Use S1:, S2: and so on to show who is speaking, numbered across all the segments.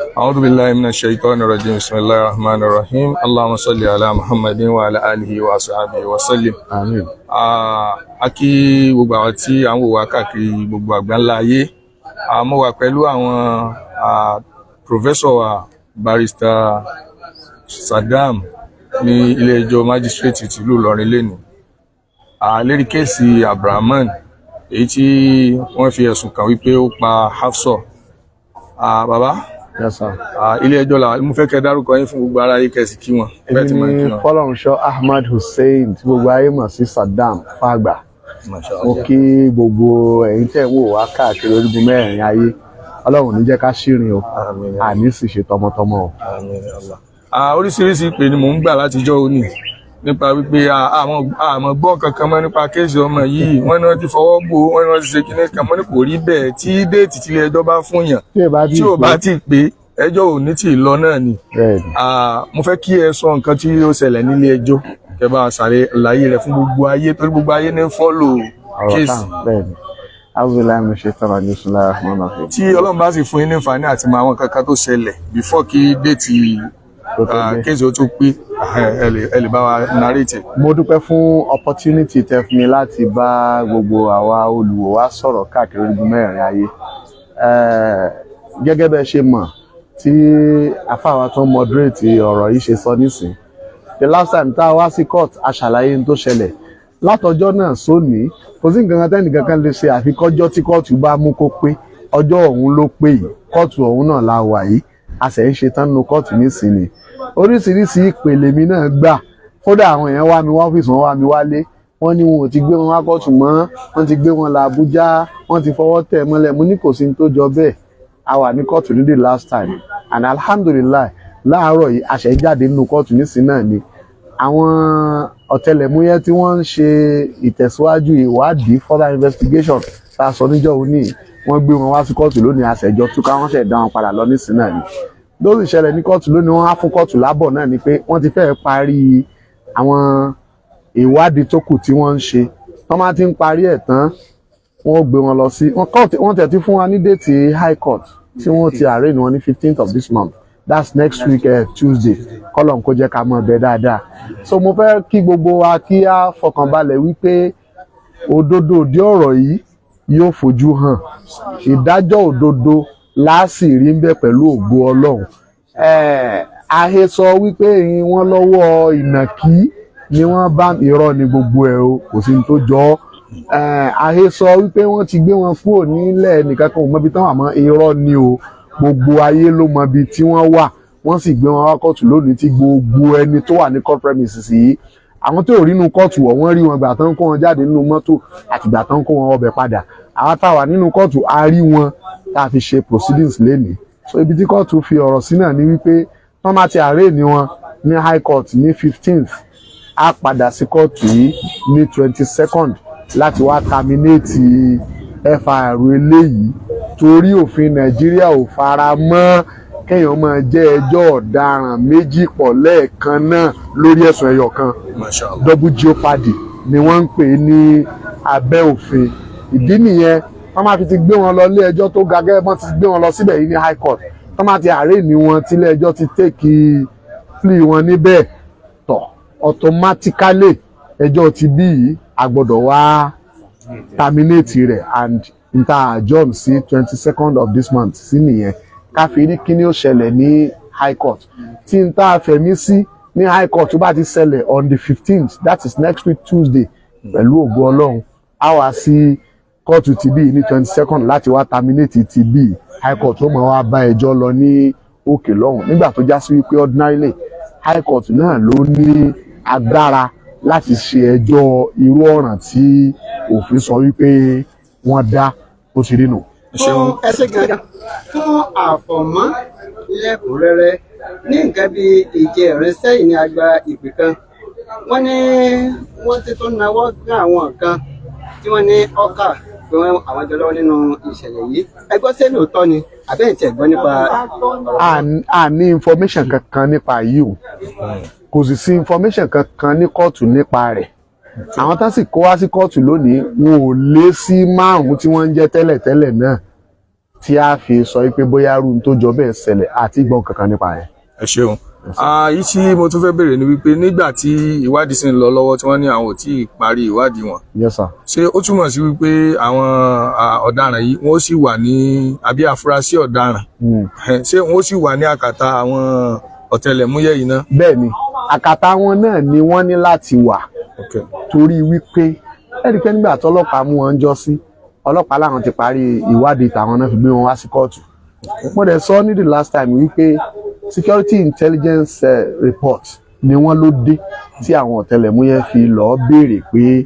S1: أعوذ بالله من الشيطان الرجيم بسم الله الرحمن الرحيم اللهم صل على محمد وعلى آله وصحبه وسلم.
S2: Àmín.
S1: A kí gbogbo àwọn tí à ń wò wá káàkiri gbogbo àgbáńlá ayé. Mo wà pẹ̀lú àwọn Professor wa Barrister Saddam ní ilé ẹjọ́ magistrate tìlú Ìlọrin lẹ́nu. Lérí kéèsì Abdulrahman èyí tí wọ́n fi ẹ̀sùn kàn wípé ó pa Hafsa. Bàbá.
S2: Yes, sir.
S1: Ilé ẹjọ́ la mo fẹ́ kẹ́ dárúkọ yín fún gbogbo ara yín kẹ́sì kí wọn.
S2: Èmi ni Fọlọ́runṣọ́ Ahmad Hussein tí gbogbo ayé mọ̀ sí Saddam Fàgbà. Mo kí gbogbo ẹ̀yin tẹ́ ń wò wá káàkiri orígun mẹ́rin ayé. Ọlọ́run ní jẹ́ ká ṣírin o. Àní sì ṣe tọmọtọmọ o.
S1: Oríṣiríṣi ìpè ni mò ń gbà látijọ́ òní nípa wípé àmọ́ gbọ́ kankan mọ́ nípa kéèsì ọmọ yìí wọ́n ní wọ́n ti fọwọ́ bò wọ́n ní wọ́n ti ṣe kíní kan mọ́ ní kò rí bẹ́ẹ̀ tí déètì tí ilé ẹjọ́ bá fún yàn tí ò bá ti pé ẹjọ́ ò ní tì í lọ náà ni. Mo fẹ́ kí ẹ sọ nǹkan tí ó ṣẹlẹ̀ nílé ẹjọ́ kẹ́ bá ṣàlàyé rẹ̀ fún gbogbo ayé torí gbogbo ayé ní fọ́lò kéèsì. Tí Ọlọ́run bá sì fún yín ní àǹfààní àti mọ àwọn kankan tó ṣẹlẹ̀ before kí déètì kéèsì ó tó pé ẹ lè bá wa narrate.
S2: Mo dúpẹ́ fún opportunity tẹ́ fún mi láti bá gbogbo àwa olùwò wa sọ̀rọ̀ káàkiri orígun mẹ́rin ayé. Gẹ́gẹ́ bẹ́ẹ̀ ṣe mọ̀ tí afáwa tó moderate ọ̀rọ̀ yìí ṣe sọ nísìn. The last time tá a wá sí court a ṣàlàyé ní tó ṣẹlẹ̀. Látọjọ́ náà sóní kò sí nǹkan kan tẹ́nìkan kan lè ṣe àfi kọ́jọ́ tí kóòtù bá mú kó pé ọjọ́ ọ̀hún ló pé yìí kóòtù ọ̀hún náà la wà yìí a sì ń ṣe tán nínú kóòtù nísìnyí. Oríṣiríṣi ìpele mi náà gbà kódà àwọn èèyàn wá mi wá ọ́fíìsì wọn wá mi wálé wọ́n ní wọn ò ti gbé wọn wá kóòtù mọ́ wọ́n ti gbé wọn lọ Àbújá wọ́n ti fọwọ́ tẹ̀ mọ́lẹ̀ mo ní kò sí ní tó jọ bẹ́ẹ̀ a wà ní kóòtù ní the last time and alhamdulillah láàárọ̀ yìí àṣẹ jáde nínú kóòtù nísìnyí náà ni àwọn ọ̀tẹlẹ̀múyẹ́ tí wọ́n ń ṣe ìtẹ̀síwájú ìwádìí further investigation tá a sọ níjọ́ òní wọ́n gbé wọn wá sí kóòtù lónìí àṣẹjọ túká wọ́n ṣẹ̀ dá wọn padà lọ nísìnyí náà ni lórí ìṣẹ̀lẹ̀ ní kóòtù lónìí wọ́n á fún kóòtù lábọ̀ náà ni pé wọ́n ti fẹ́ẹ̀ parí àwọn ìwádìí tó kù tí wọ́n ń ṣe wọ́n máa ti ń parí ẹ̀ tán wọ́n gbé wọn lọ sí wọ́n tẹ̀ ti fún wa ní déètì high court tí wọ́n ti arraign wọn ní 15th of this month that's next week Tuesday kọ́lọ̀ kó jẹ́ ká mọ̀ bẹ́ẹ̀ dáadáa so mo fẹ́ kí gbogbo wa kí á fọkànbalẹ̀ wípé òdodo òdi ọ̀rọ̀ yìí yóò fojú hàn ìdájọ́ òdodo láàsì rí ń bẹ pẹ̀lú ògo Ọlọ́run àhesọ wípé wọ́n lọ́wọ́ ìnàkí ni wọ́n bá irọ́ ni gbogbo ẹ̀ o kò sí ní tó jọ àhesọ wípé wọ́n ti gbé wọn kúrò nílẹ̀ nìkan kan ò mọbi tán wà mọ́ irọ́ ni o gbogbo ayé ló mọbi tí wọ́n wà wọ́n sì gbé wọn wá kóòtù lónìí tí gbogbo ẹni tó wà ní court premises yìí àwọn tó rí inú kóòtù wọ́n rí wọn gbà tán kó wọn jáde nínú mọ́tò àti gbà tán kó wọn ọbẹ̀ padà àwọn táwa nínú kóòtù a rí wọn tá a fi ṣe proceedings lénìí so ibi tí kóòtù fi ọ̀rọ̀ sí náà ni wípé wọ́n máa ti arraign ni wọn ní high court ní 15th á padà sí kóòtù yìí ní 22nd láti wá terminate FIR eléyìí torí òfin Nàìjíríà ò fara mọ́ kéèyàn máa jẹ́ ẹjọ́ ọ̀daràn méjì pọ̀ lẹ́ẹ̀kan náà lórí ẹ̀sùn ẹyọ kan double jeopardy ni wọ́n ń pè ní abẹ́ òfin ìdí nìyẹn wọ́n máa fi ti gbé wọn lọ ilé ẹjọ́ tó ga gẹ́gẹ́ bọ́n ti gbé wọn lọ síbẹ̀ yìí ní high court wọ́n máa ti arraign ni wọn tí ilé ẹjọ́ ti take plea wọn níbẹ̀ tọ̀ automatically ẹjọ́ ti bí yìí a gbọ́dọ̀ wá terminate rẹ̀ and nta adjourn sí 22nd of this month sí nìyẹn ká fi rí kíní ó ṣẹlẹ̀ ní high court tí nta fẹ̀mí sí ní high court tó bá ti ṣẹlẹ̀ on the 15th that is next week Tuesday pẹ̀lú ògo Ọlọ́run á wá sí kóòtù ti bí ní 22nd láti wá terminate ti bí high court ó máa wá bá ẹjọ́ lọ ní òkè lọ́hùn nígbà tó já sí wípé ordinarily high court náà ló ní agbára láti ṣe ẹjọ́ irú ọ̀ràn tí òfin sọ wípé wọ́n dá ó ti rí nù.
S3: ẹsẹ̀ gàgà fún àfọ̀mọ́ lẹ́kùnrẹ́rẹ́ ní nǹkan bí ìjẹrin sẹ́yìn ní agba ìpè kan wọ́n ní wọ́n ti tún nawọ́ gán àwọn kan tí wọ́n ní ọkà pé àwọn jọ lọ́wọ́ nínú ìṣẹ̀lẹ̀ yìí ẹgbọ́n sẹ́ni òótọ́ ni àbẹ́yìn tí ẹ̀gbọ́n nípa.
S2: a ní information kankan nípa yìí o kò sì sí information kankan ní kóòtù nípa rẹ̀ àwọn tá sì kó wá sí kóòtù lónìí wọn ò lé sí 5 tí wọ́n ń jẹ́ tẹ́lẹ̀tẹ́lẹ̀ náà tí a fi sọ pé bóyá rú tó jọ bẹ́ẹ̀ ṣẹlẹ̀ àti gbọ́n kankan nípa ẹ̀.
S1: ẹ ṣeun. Èyí tí mo tún fẹ́ béèrè ni wípé nígbà tí ìwádìí sì ń lọ lọ́wọ́ tí wọ́n ní àwọn ò tí ì parí ìwádìí wọn.
S2: Yes sir.
S1: ṣé ó túmọ̀ sí wípé àwọn ọ̀daràn yìí wọ́n sì wà ní àbí afurasí ọ̀daràn ṣé wọ́n sì wà ní àkàtà àwọn ọ̀tẹlẹ̀múyẹ́ yìí náà?
S2: Bẹ́ẹ̀ ni àkàtà wọn náà ni wọ́n ní láti wà torí wípé ẹ̀ríkẹ́ nígbà tí ọlọ́pàá mú wọn jọ sí ọlọ́pàá láwọn ti parí ìwádìí tàwọn náà fi gbé wọn wá sí kóòtù. Mo dẹ̀ sọ ní the last time wípé security intelligence report ni wọ́n ló dé tí àwọn ọ̀tẹlẹ̀múyẹ́ fi lọ́ọ́ béèrè pé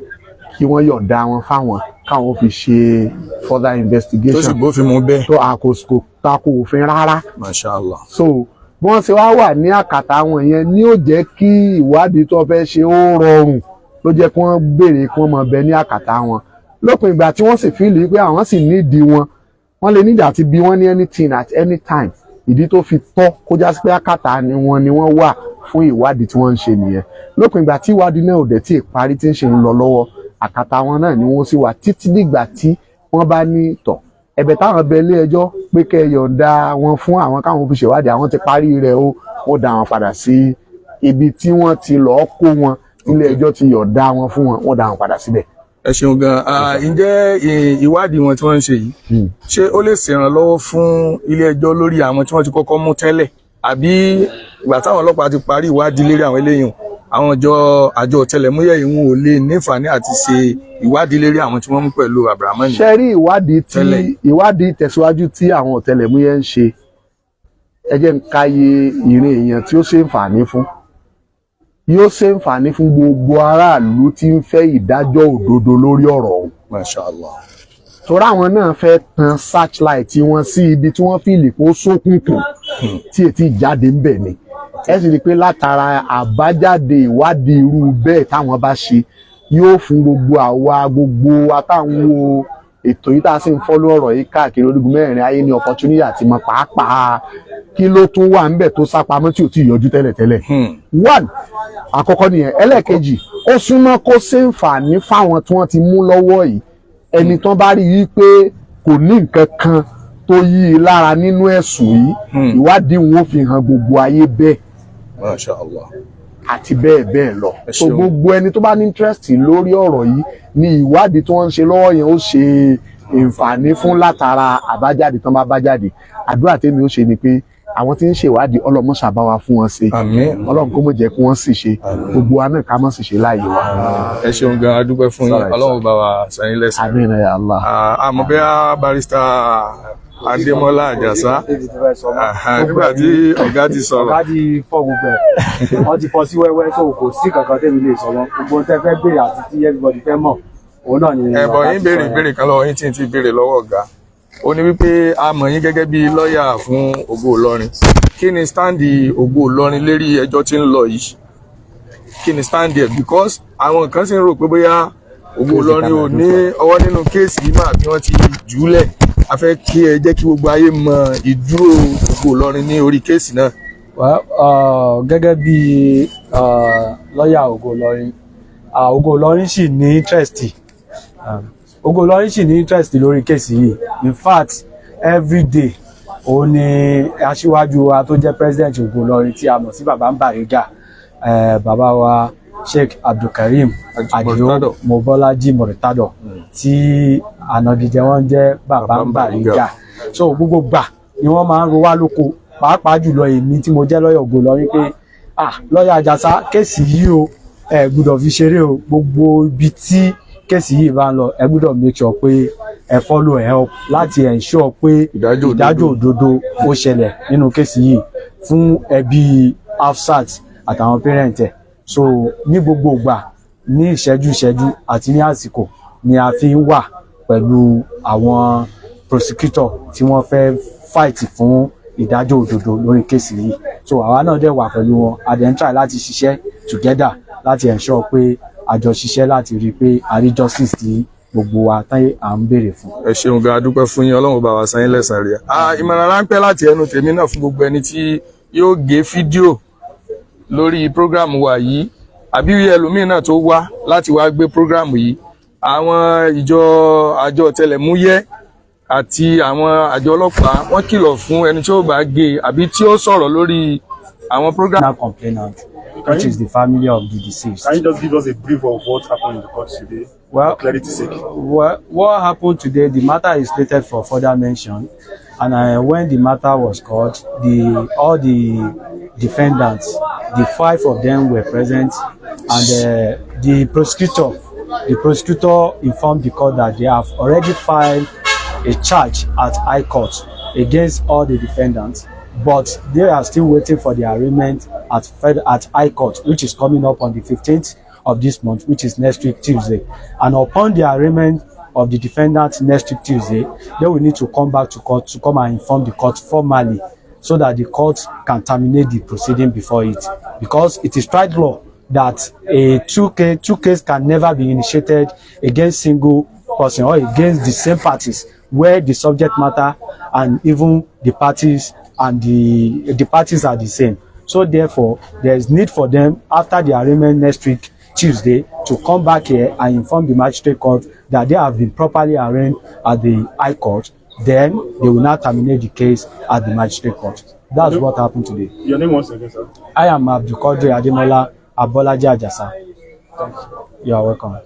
S2: kí wọ́n yọ̀ǹda wọn fáwọn káwọn fi ṣe further investigation.
S1: tó sì bófin mu bẹ́ẹ̀.
S2: tó àkóso tako òfin rárá.
S1: Mashallah.
S2: So bí wọ́n ṣe wá wà ní àkàtà wọn yẹn ni ó jẹ́ kí ìwádìí tó fẹ́ ṣe ó rọrùn ló jẹ́ kí wọ́n béèrè kí wọ́n máa bẹ ní àkàtà wọn lópin ìgbà tí wọ́n sì fíìlì pé àwọn sì nídìí wọ́n lè nídìí àti bí wọ́n ní anything at any time ìdí tó fi tọ́ kó já sí pé àkàtà ni wọ́n wà fún ìwádìí tí wọ́n ń ṣe nìyẹn lópin ìgbà tí ìwádìí náà ò dẹ̀ tí ì parí tí ń ṣe ń lọ lọ́wọ́ àkàtà wọn náà ni wọ́n sì wà títí dìgbà tí wọ́n bá ní tọ̀ ẹ̀bẹ̀ táwọn bẹ ilé ẹjọ́ pé kẹ́ yọ̀ǹda wọn fún àwọn káwọn fi ṣèwádìí àwọn ti parí rẹ̀ ó wọ́n dá wọn padà sí ibi tí wọ́n ti lọ́ọ́ kó wọn ilé ẹjọ́ ti yọ̀ǹda wọn fún wọn wọ́n dá wọn padà síbẹ̀.
S1: Ẹ ṣeun gan. Ǹjẹ́ ìwádìí wọn tí wọ́n ń ṣe yìí ṣé ó lè ṣèrànlọ́wọ́ fún ilé ẹjọ́ lórí àwọn tí wọ́n ti kọ́kọ́ mú tẹ́lẹ̀ àbí ìgbà táwọn ọlọ́pàá ti parí ìwádìí lérí àwọn eléyìí àwọn àjọ ọ̀tẹlẹ̀múyẹ́ yìí wọn ò lè nífàní àti ṣe ìwádìí lérí àwọn tí wọ́n mú pẹ̀lú Abdulrahman?
S2: ṣe rí ìwádìí tẹ̀síwájú tí àwọn ọ̀tẹlẹ̀múyẹ́ ń ṣe ẹ jẹ́ n káyé ìrìn èèyàn tí ó ṣe ń fàní fún yóò ṣe ń fàní fún gbogbo aráàlú tí ń fẹ́ ìdájọ́ òdodo lórí ọ̀rọ̀ ọ̀hún.
S1: Mashallah.
S2: torí àwọn náà fẹ́ tan searchlight wọn sí ibi tí wọ́n fìlì kó ṣókùnkùn tí ètí jáde ń bẹ̀ ni ẹ sì rí i pé látara àbájáde ìwádìí irú bẹ́ẹ̀ táwọn bá ṣe yóò fún gbogbo àtàwọn wo ètò yìí tá a sì ń fọ́lọ́ ọ̀rọ̀ yìí káàkiri orígun mẹ́rin ayé ní opportunity àti mọ̀ pàápàá kí ló tún wà ńbẹ̀ tó sápamọ́ tí ò tí ì yọjú tẹ́lẹ̀tẹ́lẹ̀. One àkọ́kọ́ nìyẹn ẹlẹ́ẹ̀kejì ó súnmọ́ kó ṣèǹfààní fáwọn tí wọ́n ti mú lọ́wọ́ yìí ẹni tán bá rí i pé kò ní nǹkan kan tó yí i lára nínú ẹ̀sùn yìí ìwádìí wọn ò fi hàn gbogbo ayé bẹ́ẹ̀.
S1: Mashallah.
S2: Àti bẹ́ẹ̀ bẹ́ẹ̀ lọ. So gbogbo ẹni tó bá ní interest lórí ọ̀rọ̀ yìí ni ìwádìí tí wọ́n ń ṣe lọ́wọ́ yẹn ó ṣe ìǹfààní fún látara àbájáde tán bá bá jáde. Àdúrà tèmi ó ṣe ni pé àwọn tí ń ṣèwádìí Ọlọ́run máa ṣàbá wa fún wọn ṣe. Ọlọ́run kó mọ̀ jẹ́ kí wọ́n sì ṣe. Gbogbo wa náà ká mọ̀ sì ṣe láàyè wa.
S1: Ẹ ṣeun gan, a dúpẹ́ fún yín. Ọlọ́run bá wa san yín lẹ́san.
S2: Àmín ya Allah.
S1: Àmọ́ bẹ́ẹ̀ barista Adémọ́lá Àjàsá nígbà tí ọ̀gá ti sọ̀rọ̀.
S4: Ọ̀gá ti fọ́ gbogbo ẹ̀ wọ́n ti fọ́ sí wẹ́wẹ́ tó kò sí kankan tẹ́mi lè sọ wọn gbogbo tẹ́ fẹ́ béèrè àti tí everybody fẹ́ mọ̀ òun náà ni.
S1: Ẹ̀bọ̀ yín béèrè ìbéèrè kan lọ́wọ́ yín tí n ti béèrè lọ́wọ́ ọ̀gá ó ní wípé a mọ̀ yín gẹ́gẹ́ bí lọ́ọ̀yà fún Ògo Ìlọrin kí ni stáǹdì Ògo Ìlọrin lérí ẹjọ́ tí ń lọ yìí kí ni stáǹdì ẹ̀ because àwọn kan sì ń rò pé bóyá Ògo Ìlọrin ò ní ọwọ́ nínú kéèsì yìí mà bí wọ́n ti jùúlẹ̀ a fẹ́ kí ẹ jẹ́ kí gbogbo ayé mọ ìdúró Ògo Ìlọrin ní orí kéèsì náà.
S4: Gẹ́gẹ́ bí lọ́ọ̀yà Ògo Ìlọrin Ògo Ìlọrin sì ní interest Ògo Ìlọrin sì ní interest lórí kéèsì yìí in fact every day òun ni aṣíwájú wa tó jẹ́ president Ògo Ìlọrin tí a mọ̀ sí bàbá Bariga bàbá wa Sheikh Abdulkareem Adio Mobolaji Muritado tí ànagijẹ wọn jẹ́ bàbá Bariga so gbogbo gbà ni wọ́n máa ń ro wá lóko pàápàá jùlọ èmi tí mo jẹ́ lọ́yà Ògo Ìlọrin pé lọ́yà Àjàsá kéèsì yìí o ẹ gbọ́dọ̀ fi ṣeré o gbogbo ibi tí kéèsì yìí bá ń lọ ẹ gbọ́dọ̀ make sure pé ẹ follow help láti ensure pé ìdájọ́ òdodo ó ṣẹlẹ̀ nínú kéèsì yìí fún ẹbí Hafsat àtàwọn parent ẹ̀ so ní gbogbo ìgbà ní ìṣẹ́jú àti ní àsìkò ni a fi ń wà pẹ̀lú àwọn prosecutor tí wọ́n fẹ́ fight fún ìdájọ́ òdodo lórí kéèsì yìí so àwa náà dẹ̀ wà pẹ̀lú wọn a dẹ̀ ń try láti ṣiṣẹ́ together láti ensure pé àjọ ṣiṣẹ́ láti rí i pé a rí justice tí gbogbo wa táyé à ń béèrè fún.
S1: Ẹ ṣeun gan, a dúpẹ́ fún yín, Ọlọ́run bá wa san yín lẹ́san rẹ̀. Ìmọ̀ràn ráńpẹ́ láti ẹnu tèmi náà fún gbogbo ẹni tí yóò gé fídíò lórí prógrámù wa yìí àbí ẹlòmíín náà tó wá láti wá gbé prógrámù yìí àwọn àjọ ọ̀tẹlẹ̀múyẹ́ àti àwọn àjọ ọlọ́pàá wọ́n kìlọ̀ fún ẹni tí ó bá gé àbí tí ó sọ̀rọ̀ lórí àwọn program.
S4: Now complainant, which is the family of the deceased.
S5: Can you just give us a brief of what happened in the court today?
S4: Well,
S5: for clarity's sake.
S4: What happened today, the matter is slated for further mention. And when the matter was called, all the defendants, the 5 of them were present, and the prosecutor informed the court that they have already filed a charge at High Court against all the defendants, but they are still waiting for the arraignment at High Court, which is coming up on the 15th of this month, which is next week Tuesday. And upon the arraignment of the defendants next week Tuesday, they will need to come back to court to come and inform the court formally, so that the court can terminate the proceeding before it. Because it is tried law that a two case can never be initiated against single person or against the same parties, where the subject matter and even the parties and the parties are the same. So therefore, there is need for them, after the arraignment next week Tuesday, to come back here and inform the magistrate court that they have been properly arraigned at the High Court. Then they will now terminate the case at the magistrate court. That's what happened today.
S5: Your name once again, sir?
S4: I am Abdulkadir Ademola Abolaji Ajasa. You are welcome.